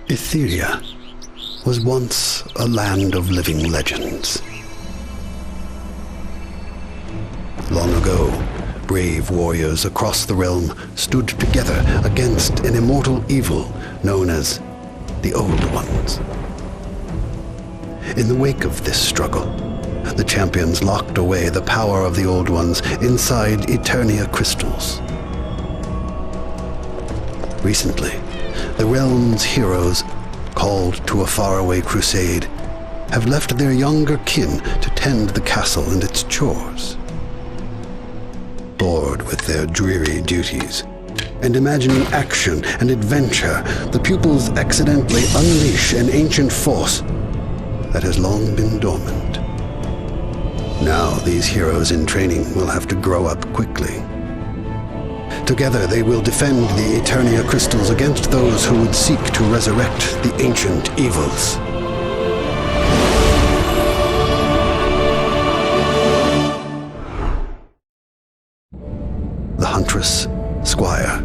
Etheria was once a land of living legends. Long ago, brave warriors across the realm stood together against an immortal evil known as the Old Ones. In the wake of this struggle, the champions locked away the power of the Old Ones inside Eternia crystals. Recently, the realm's heroes, called to a faraway crusade, have left their younger kin to tend the castle and its chores. Bored with their dreary duties, and imagining action and adventure, the pupils accidentally unleash an ancient force that has long been dormant. Now these heroes in training will have to grow up quickly. Together they will defend the Eternia crystals against those who would seek to resurrect the ancient evils. The huntress, squire,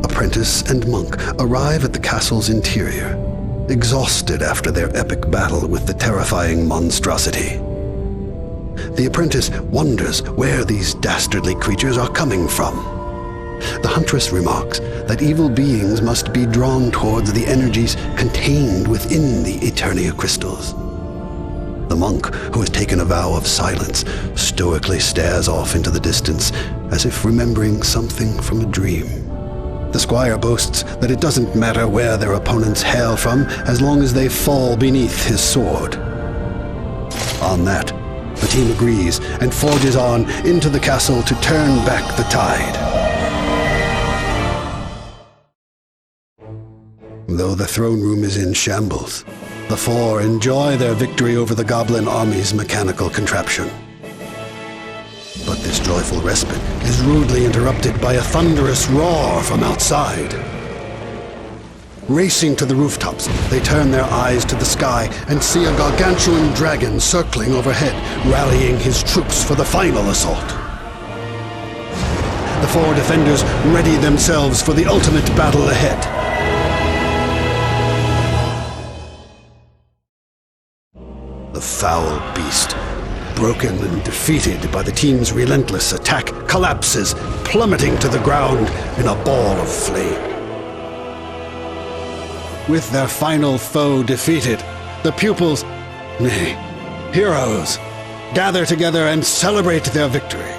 apprentice, and monk arrive at the castle's interior, exhausted after their epic battle with the terrifying monstrosity. The apprentice wonders where these dastardly creatures are coming from. The huntress remarks that evil beings must be drawn towards the energies contained within the Eternia crystals. The monk, who has taken a vow of silence, stoically stares off into the distance, as if remembering something from a dream. The squire boasts that it doesn't matter where their opponents hail from, as long as they fall beneath his sword. On that, the team agrees and forges on into the castle to turn back the tide. Though the throne room is in shambles, the four enjoy their victory over the goblin army's mechanical contraption. But this joyful respite is rudely interrupted by a thunderous roar from outside. Racing to the rooftops, they turn their eyes to the sky and see a gargantuan dragon circling overhead, rallying his troops for the final assault. The four defenders ready themselves for the ultimate battle ahead. The foul beast, broken and defeated by the team's relentless attack, collapses, plummeting to the ground in a ball of flame. With their final foe defeated, the pupils, nay, heroes, gather together and celebrate their victory.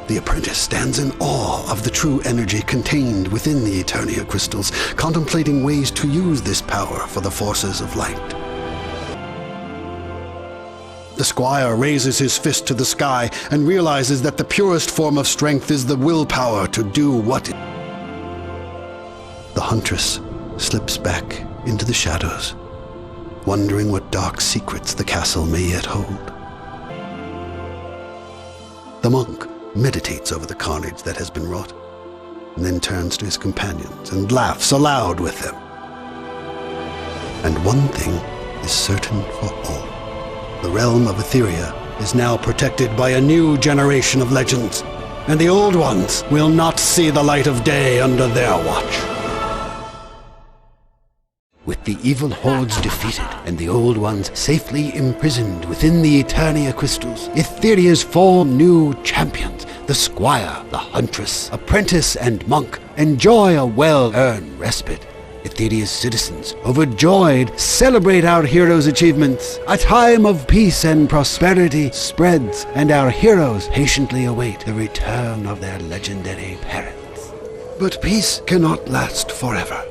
The apprentice stands in awe of the true energy contained within the Eternia crystals, contemplating ways to use this power for the forces of light. The squire raises his fist to the sky and realizes that the purest form of strength is the willpower to do what it... The huntress slips back into the shadows, wondering what dark secrets the castle may yet hold. The monk meditates over the carnage that has been wrought, and then turns to his companions and laughs aloud with them. And one thing is certain for all. The realm of Etheria is now protected by a new generation of legends, and the old ones will not see the light of day under their watch. With the evil hordes defeated and the old ones safely imprisoned within the Eternia crystals, Etheria's four new champions, the squire, the huntress, apprentice, and monk, enjoy a well-earned respite. Etheria's citizens, overjoyed, celebrate our heroes' achievements. A time of peace and prosperity spreads, and our heroes patiently await the return of their legendary parents. But peace cannot last forever.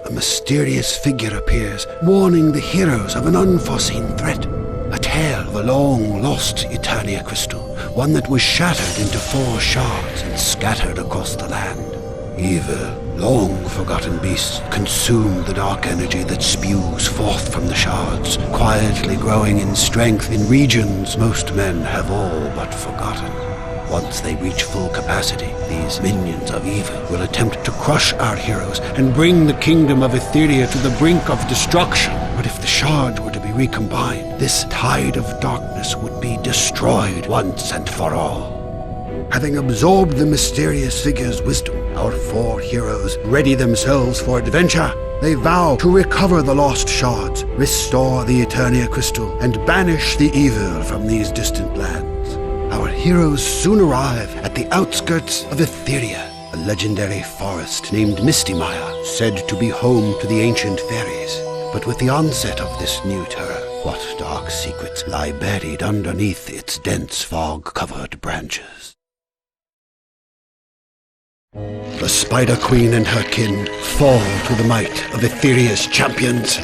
A mysterious figure appears, warning the heroes of an unforeseen threat. A tale of a long-lost Eternia crystal, one that was shattered into 4 shards and scattered across the land. Evil, long-forgotten beasts consume the dark energy that spews forth from the shards, quietly growing in strength in regions most men have all but forgotten. Once they reach full capacity, these minions of evil will attempt to crush our heroes and bring the kingdom of Etheria to the brink of destruction. But if the shards were to be recombined, this tide of darkness would be destroyed once and for all. Having absorbed the mysterious figure's wisdom, Our four heroes ready themselves for adventure. They vow to recover the lost shards, restore the Eternia crystal, and banish the evil from these distant lands. Our heroes soon arrive at the outskirts of Etheria, a legendary forest named Mistymire, said to be home to the ancient fairies. But with the onset of this new terror, what dark secrets lie buried underneath its dense fog-covered branches? The Spider Queen and her kin fall to the might of Etheria's champions.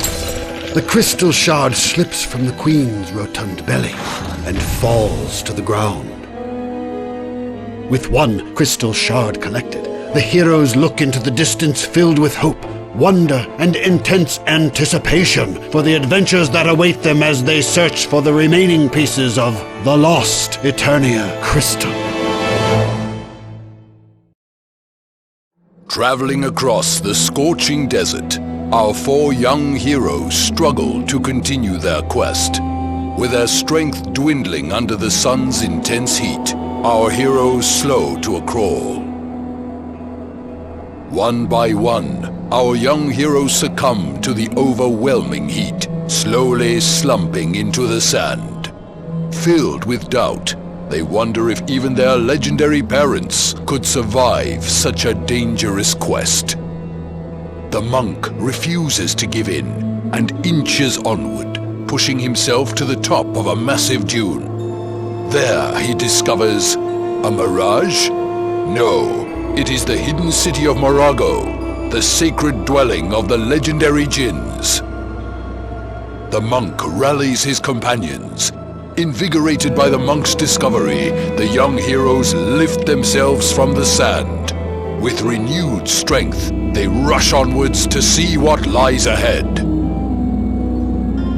The crystal shard slips from the Queen's rotund belly and falls to the ground. With one crystal shard collected, the heroes look into the distance filled with hope, wonder, and intense anticipation for the adventures that await them as they search for the remaining pieces of the lost Eternia crystal. Traveling across the scorching desert, our four young heroes struggle to continue their quest. With their strength dwindling under the sun's intense heat, our heroes slow to a crawl. One by one, our young heroes succumb to the overwhelming heat, slowly slumping into the sand. Filled with doubt, they wonder if even their legendary parents could survive such a dangerous quest. The monk refuses to give in and inches onward, pushing himself to the top of a massive dune. There he discovers a mirage? No, it is the hidden city of Morago, the sacred dwelling of the legendary jinns. The monk rallies his companions. Invigorated by the monk's discovery, the young heroes lift themselves from the sand. With renewed strength, they rush onwards to see what lies ahead.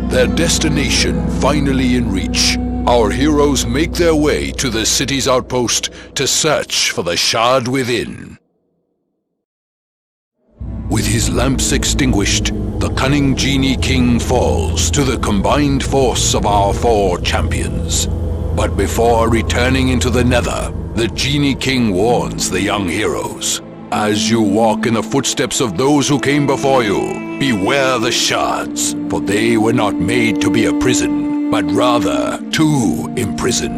Their destination finally in reach, our heroes make their way to the city's outpost to search for the shard within. With his lamps extinguished, the cunning Genie King falls to the combined force of our four champions. But before returning into the Nether, the Genie King warns the young heroes. As you walk in the footsteps of those who came before you, beware the shards, for they were not made to be a prison, but rather to imprison.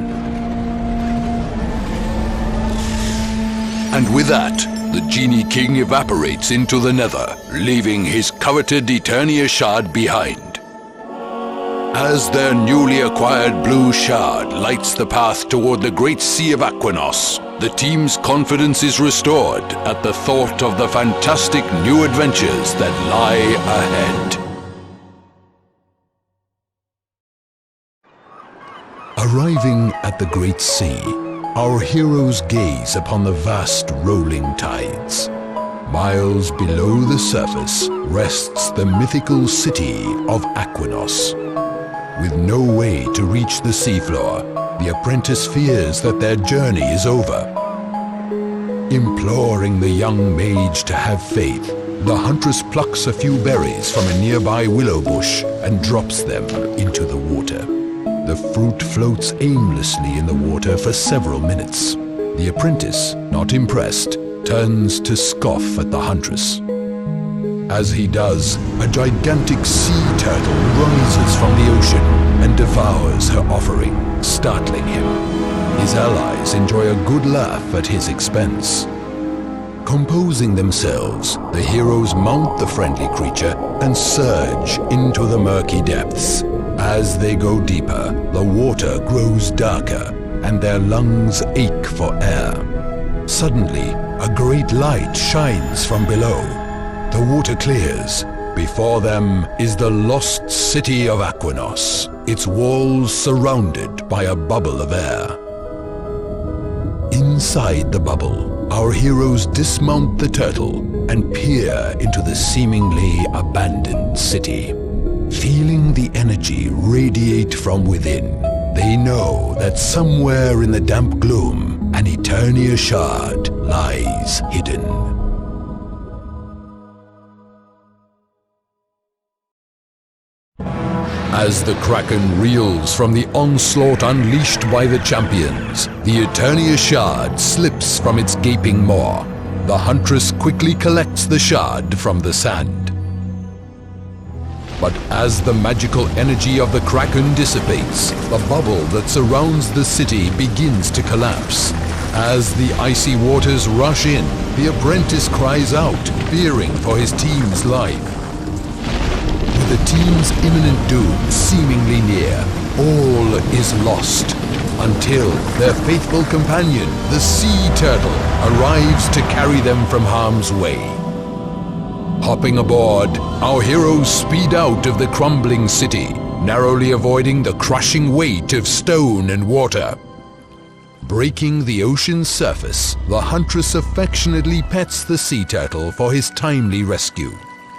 And with that, the Genie King evaporates into the Nether, leaving his coveted Eternia shard behind. As their newly acquired blue shard lights the path toward the great sea of Aquinos, the team's confidence is restored at the thought of the fantastic new adventures that lie ahead. Arriving at the great sea, our heroes gaze upon the vast rolling tides. Miles below the surface rests the mythical city of Aquinos. With no way to reach the seafloor, the apprentice fears that their journey is over. Imploring the young mage to have faith, the huntress plucks a few berries from a nearby willow bush and drops them into the water. The fruit floats aimlessly in the water for several minutes. The apprentice, not impressed, turns to scoff at the huntress. As he does, a gigantic sea turtle rises from the ocean and devours her offering, startling him. His allies enjoy a good laugh at his expense. Composing themselves, the heroes mount the friendly creature and surge into the murky depths. As they go deeper, the water grows darker, and their lungs ache for air. Suddenly, a great light shines from below. The water clears. Before them is the lost city of Aquinos, its walls surrounded by a bubble of air. Inside the bubble, our heroes dismount the turtle and peer into the seemingly abandoned city. Feeling the energy radiate from within, they know that somewhere in the damp gloom, an Eternia shard lies hidden. As the Kraken reels from the onslaught unleashed by the champions, the Eternia shard slips from its gaping maw. The huntress quickly collects the shard from the sand. But as the magical energy of the Kraken dissipates, the bubble that surrounds the city begins to collapse. As the icy waters rush in, the apprentice cries out, fearing for his team's life. With the team's imminent doom seemingly near, all is lost, until their faithful companion, the sea turtle, arrives to carry them from harm's way. Hopping aboard, our heroes speed out of the crumbling city, narrowly avoiding the crushing weight of stone and water. Breaking the ocean's surface, the huntress affectionately pets the sea turtle for his timely rescue.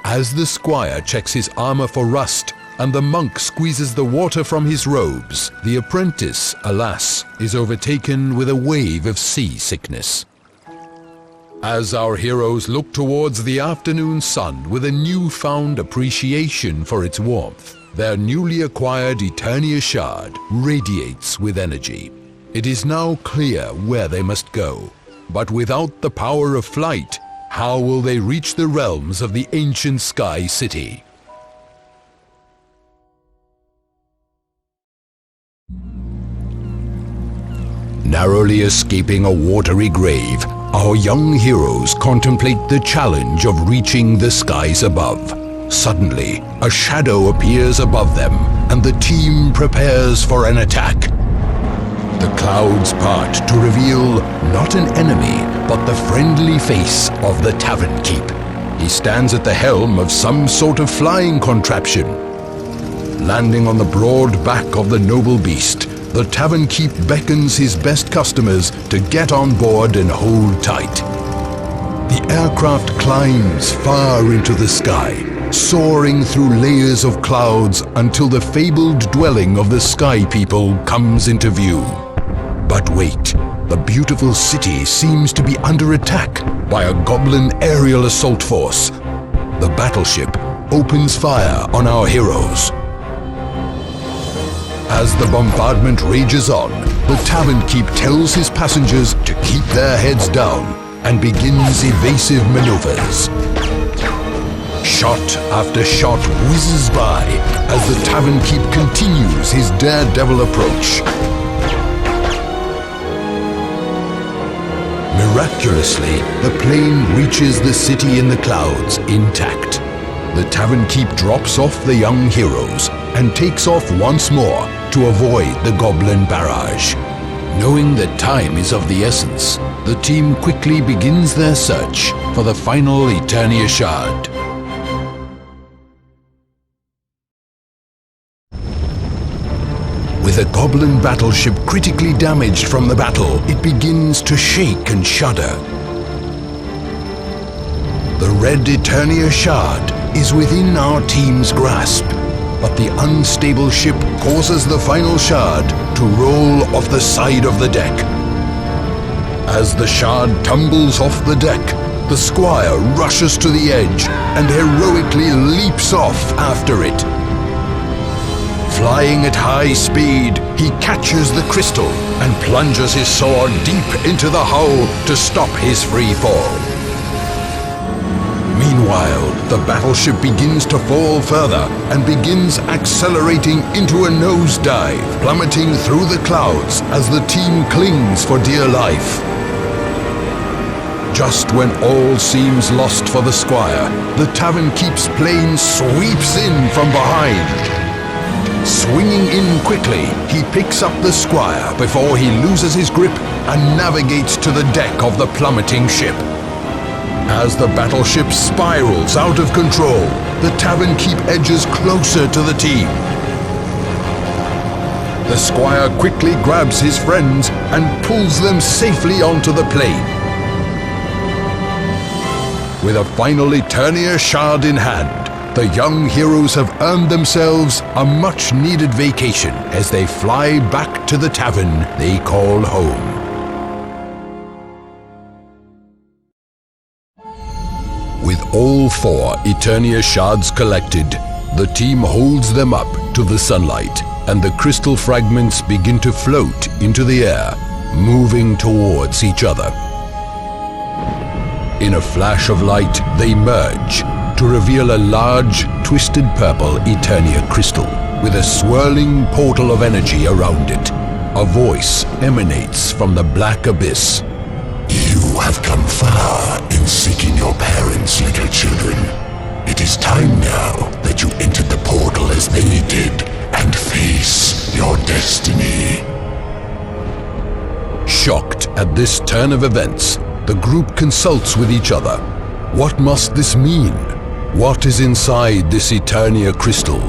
As the squire checks his armor for rust and the monk squeezes the water from his robes, the apprentice, alas, is overtaken with a wave of seasickness. As our heroes look towards the afternoon sun with a newfound appreciation for its warmth, their newly acquired Eternia shard radiates with energy. It is now clear where they must go, but without the power of flight, how will they reach the realms of the ancient Sky City? Narrowly escaping a watery grave, our young heroes contemplate the challenge of reaching the skies above. Suddenly, a shadow appears above them, and the team prepares for an attack. The clouds part to reveal not an enemy, but the friendly face of the Tavern Keep. He stands at the helm of some sort of flying contraption. Landing on the broad back of the noble beast, the Tavern Keep beckons his best customers to get on board and hold tight. The aircraft climbs far into the sky, soaring through layers of clouds until the fabled dwelling of the Sky People comes into view. But wait, the beautiful city seems to be under attack by a goblin aerial assault force. The battleship opens fire on our heroes. As the bombardment rages on, the Tavern Keep tells his passengers to keep their heads down and begins evasive maneuvers. Shot after shot whizzes by as the Tavern Keep continues his daredevil approach. Miraculously, the plane reaches the city in the clouds intact. The Tavern Keep drops off the young heroes and takes off once more to avoid the goblin barrage. Knowing that time is of the essence, the team quickly begins their search for the final Eternia shard. With a goblin battleship critically damaged from the battle, it begins to shake and shudder. The red Eternia shard is within our team's grasp, but the unstable ship causes the final shard to roll off the side of the deck. As the shard tumbles off the deck, the squire rushes to the edge and heroically leaps off after it. Flying at high speed, he catches the crystal and plunges his sword deep into the hull to stop his free fall. Meanwhile, the battleship begins to fall further and begins accelerating into a nosedive, plummeting through the clouds as the team clings for dear life. Just when all seems lost for the squire, the Tavern Keep's plane sweeps in from behind. Swinging in quickly, he picks up the squire before he loses his grip and navigates to the deck of the plummeting ship. As the battleship spirals out of control, the Tavern Keep edges closer to the team. The squire quickly grabs his friends and pulls them safely onto the plane. With a final Eternia shard in hand, the young heroes have earned themselves a much-needed vacation as they fly back to the tavern they call home. With all 4 Eternia shards collected, the team holds them up to the sunlight, and the crystal fragments begin to float into the air, moving towards each other. In a flash of light, they merge to reveal a large, twisted purple Eternia crystal with a swirling portal of energy around it. A voice emanates from the black abyss. You have come far in seeking your parents, little children. It is time now that you entered the portal as they did and face your destiny. Shocked at this turn of events, the group consults with each other. What must this mean? What is inside this Eternia crystal?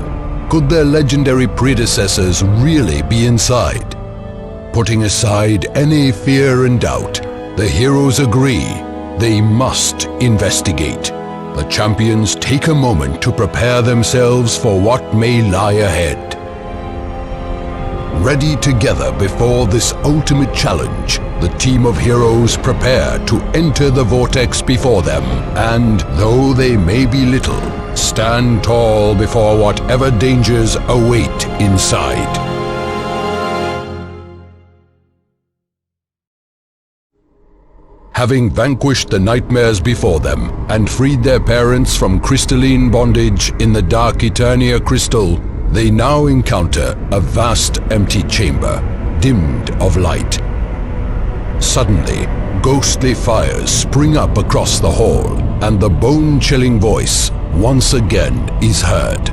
Could their legendary predecessors really be inside? Putting aside any fear and doubt, the heroes agree they must investigate. The champions take a moment to prepare themselves for what may lie ahead. Ready together before this ultimate challenge, the team of heroes prepare to enter the vortex before them, and though they may be little, stand tall before whatever dangers await inside. Having vanquished the nightmares before them and freed their parents from crystalline bondage in the dark Eternia crystal, they now encounter a vast empty chamber, dimmed of light. Suddenly, ghostly fires spring up across the hall, and the bone-chilling voice once again is heard.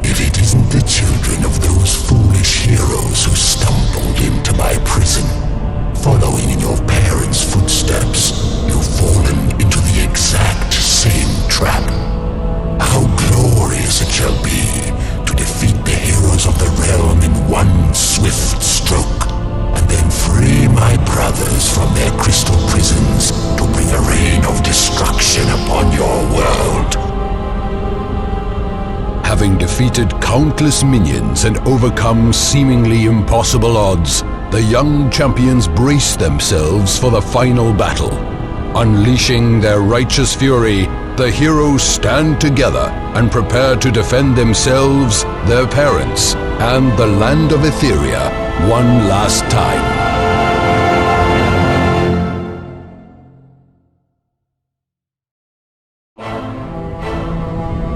If it isn't the children of those foolish heroes who stumbled into my prison, following in your parents' footsteps, you've fallen into the exact same trap. How glorious it shall be to defeat the heroes of the realm in one swift stroke, and then free my brothers from their crystal prisons to bring a reign of destruction upon your world. Having defeated countless minions and overcome seemingly impossible odds, the young champions brace themselves for the final battle. Unleashing their righteous fury, the heroes stand together and prepare to defend themselves, their parents, and the land of Etheria one last time.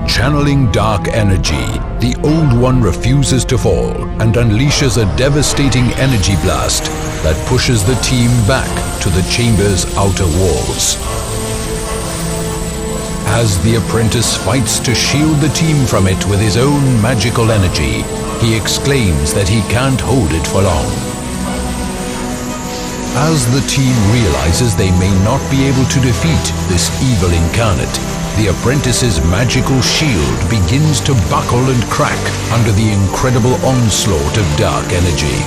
Channeling dark energy, the Old One refuses to fall and unleashes a devastating energy blast that pushes the team back to the chamber's outer walls. As the apprentice fights to shield the team from it with his own magical energy, he exclaims that he can't hold it for long. As the team realizes they may not be able to defeat this evil incarnate, the apprentice's magical shield begins to buckle and crack under the incredible onslaught of dark energy.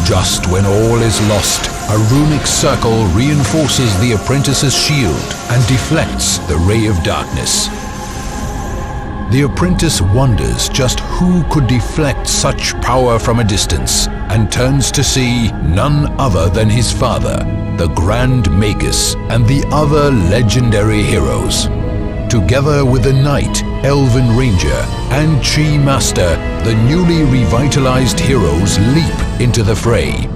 Just when all is lost, a runic circle reinforces the apprentice's shield and deflects the ray of darkness. The apprentice wonders just who could deflect such power from a distance, and turns to see none other than his father, the Grand Magus, and the other legendary heroes. Together with the Knight, Elven Ranger, and Chi Master, the newly revitalized heroes leap into the fray.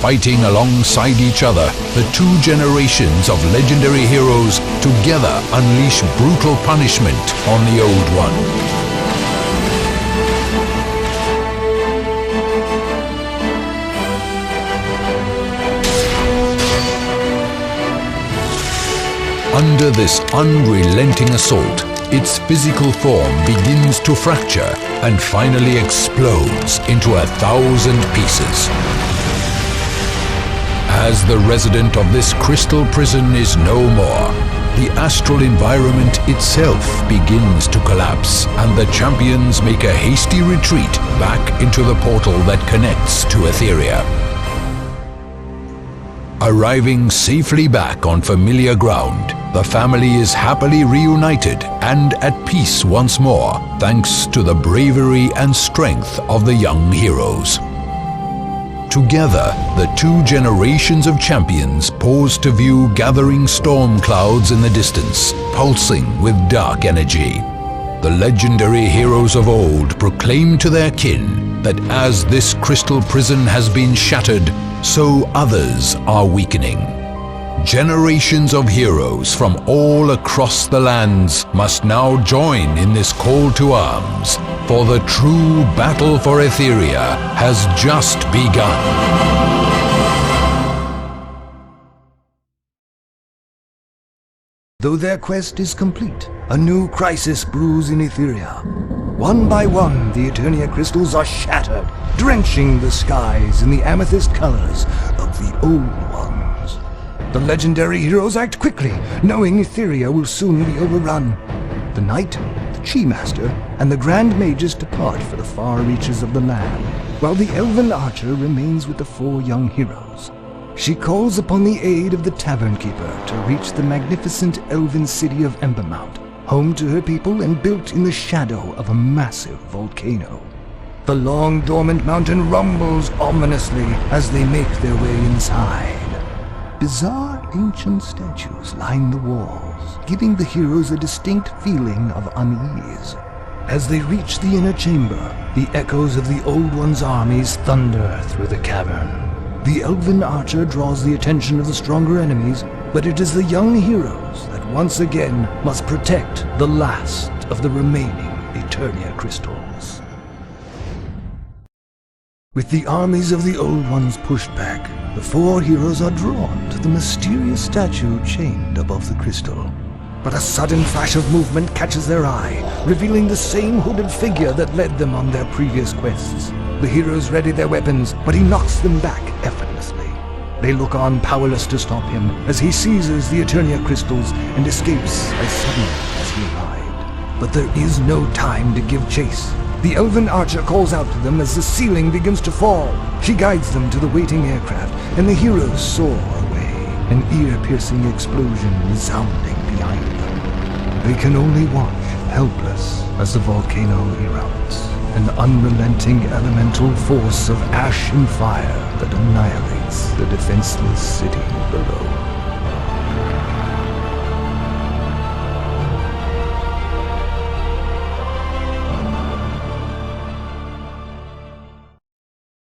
Fighting alongside each other, the two generations of legendary heroes together unleash brutal punishment on the Old One. Under this unrelenting assault, its physical form begins to fracture and finally explodes into 1,000 pieces. As the resident of this crystal prison is no more, the astral environment itself begins to collapse, and the champions make a hasty retreat back into the portal that connects to Etheria. Arriving safely back on familiar ground, the family is happily reunited and at peace once more, thanks to the bravery and strength of the young heroes. Together, the two generations of champions pause to view gathering storm clouds in the distance, pulsing with dark energy. The legendary heroes of old proclaim to their kin that as this crystal prison has been shattered, so others are weakening. Generations of heroes from all across the lands must now join in this call to arms, for the true battle for Etheria has just begun. Though their quest is complete, a new crisis brews in Etheria. One by one, the Eternia crystals are shattered, drenching the skies in the amethyst colors of the Old Ones. The legendary heroes act quickly, knowing Etheria will soon be overrun. The Knight, the Chi-Master, and the Grand Mages depart for the far reaches of the land, while the Elven Archer remains with the 4 young heroes. She calls upon the aid of the Tavern Keeper to reach the magnificent elven city of Embermount, home to her people and built in the shadow of a massive volcano. The long dormant mountain rumbles ominously as they make their way inside. Bizarre ancient statues line the walls, giving the heroes a distinct feeling of unease. As they reach the inner chamber, the echoes of the Old One's armies thunder through the cavern. The Elven Archer draws the attention of the stronger enemies, but it is the young heroes that once again must protect the last of the remaining Eternia crystals. With the armies of the Old Ones pushed back, the 4 heroes are drawn to the mysterious statue chained above the crystal. But a sudden flash of movement catches their eye, revealing the same hooded figure that led them on their previous quests. The heroes ready their weapons, but he knocks them back effortlessly. They look on powerless to stop him as he seizes the Eternia crystals and escapes as suddenly as he arrived. But there is no time to give chase. The Elven Archer calls out to them as the ceiling begins to fall. She guides them to the waiting aircraft, and the heroes soar away, an ear-piercing explosion resounding behind them. They can only watch, helpless, as the volcano erupts, an unrelenting elemental force of ash and fire that annihilates the defenseless city below.